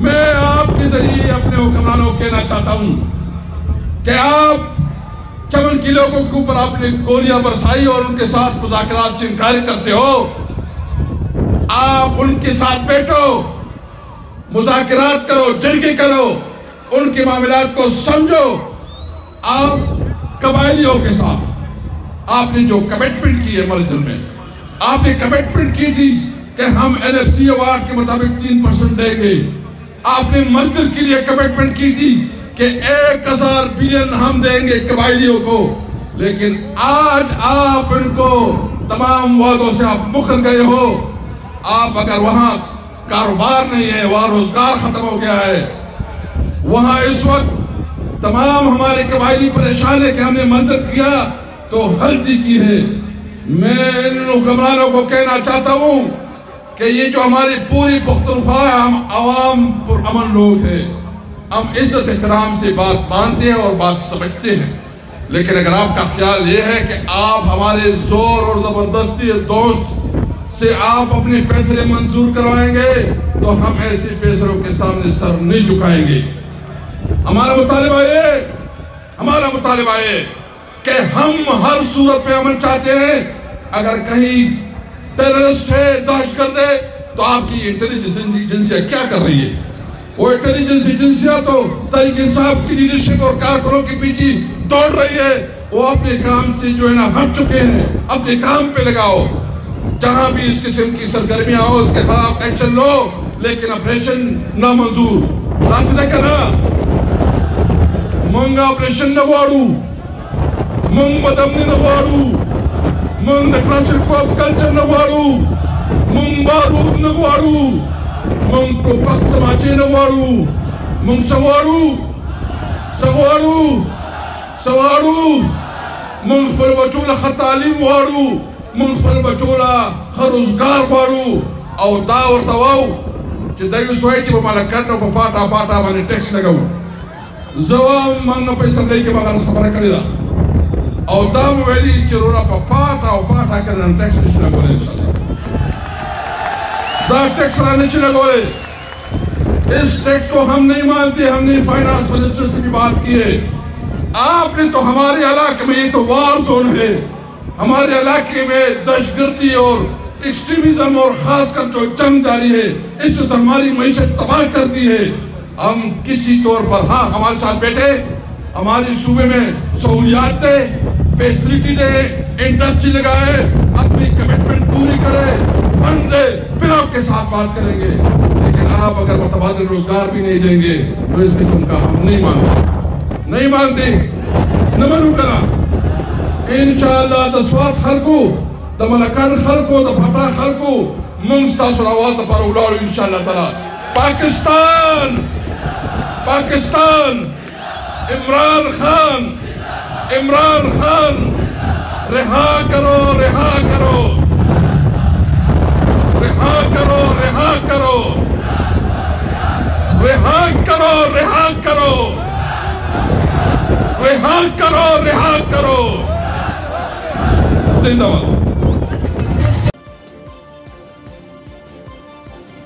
میں آپ کے ذریعے اپنے حکمرانوں کو کہنا چاہتا ہوں کہ آپ چمن کی لوگوں کے اوپر آپ نے گولیاں برسائی اور ان کے ساتھ مذاکرات سے انکار کرتے ہو. آپ ان کے ساتھ بیٹھو، مذاکرات کرو، جرگے کرو، ان کے معاملات کو سمجھو. آپ قبائلیوں کے ساتھ آپ نے جو کمٹمنٹ کی ہے مرجل میں، آپ نے کمٹمنٹ کی تھی کہ ہم NFC ایوارڈ کے مطابق 3% دیں گے. آپ نے مرجل کے لیے کمٹمنٹ کی تھی کہ 1000 بلین ہم دیں گے قبائلیوں کو. لیکن آج آپ ان کو تمام وعدوں سے آپ مکر گئے ہو. آپ اگر وہاں کاروبار نہیں ہے، وہاں روزگار ختم ہو گیا ہے، وہاں اس وقت تمام ہمارے قبائلی پریشان ہے کہ ہم نے مدد کیا تو غلطی کی ہے. میں ان حکمرانوں کو کہنا چاہتا ہوں کہ یہ جو ہماری پوری پختونخوا ہے، ہم عوام پرامن لوگ ہیں، ہم عزت احترام سے بات مانتے ہیں اور بات سمجھتے ہیں. لیکن اگر آپ کا خیال یہ ہے کہ آپ ہمارے زور اور زبردستی دوست سے آپ اپنے فیصلے منظور کروائیں گے تو ہم ایسے فیصلوں کے سامنے سر نہیں جھکائیں گے. ہمارا مطالبہ ہے کہ ہم ہر صورت میں امن چاہتے ہیں. اگر کہیں ٹیررسٹ ہے، دہشت گرد ہے، تو آپ کی انٹیلیجنس ایجنسیاں کیا کر رہی ہے؟ وہ انٹیلیجنس ایجنسیاں تو تحریک انصاف کی لیڈرشپ اور کارکنوں کے پیچھے دوڑ رہی ہے. وہ اپنے کام سے جو ہے نا ہٹ چکے ہیں. اپنے کام پہ لگاؤ. جہاں بھی اس قسم کی سرگرمیاں ہو اس کے خلاف ایکشن لو، لیکن آپریشن نامنظور. راسدہ کہنا منگ آپریشن نگوارو، منگ مدمنی نگوارو، منگ نکلاشر کو اب کلچر نگوارو، منگ بارود نگوارو، منگ ٹوپک تماچے نگوارو، منگ سوارو، منگ پر بچولا خط تعلیم وارو، منگ پر بچولا خروزگار وارو. او دا ورطواو چه دایو سوائی چه بمالکات نو پاتا مانی ٹیکس لگاو. زوام من نو پیسم لئی کے مغان سفر کردی دا. او دا مویلی چه رو را پاتا کردن ٹیکس نشنا گولے انشاءاللہ. دا ٹیکس را نشنا گولے. اس ٹیکس کو ہم نہیں مانتے. ہم نے فائنانس منسٹر سے بھی بات کی ہے. آپ نے تو ہمارے علاقے میں، یہ تو وار زون ہے، ہمارے علاقے میں دہشت گردی اور ایکسٹریمزم اور خاص کر جو جنگ جاری ہے، اس نے تو ہماری معیشت تباہ کر دی ہے. ہم کسی طور پر ہاں ہمارے ساتھ بیٹھے، ہماری صوبے میں سہولیات دے، فیسلٹی دے، انڈسٹری لگائے، اپنی کمٹمنٹ پوری کرے، فنڈ دے، پھر آپ کے ساتھ بات کریں گے. لیکن آپ اگر متبادل روزگار بھی نہیں دیں گے تو اس قسم کا ہم نہیں مانتے. نہ منو کرا. انشاءاللہ دا سوات خلقو، دا ملکان خلقو، دا پھٹا خلقو منستا سر آواز دا پر اولارو انشاءاللہ تعالی. پاکستان عمران خان رہا کرو. زندہ باد.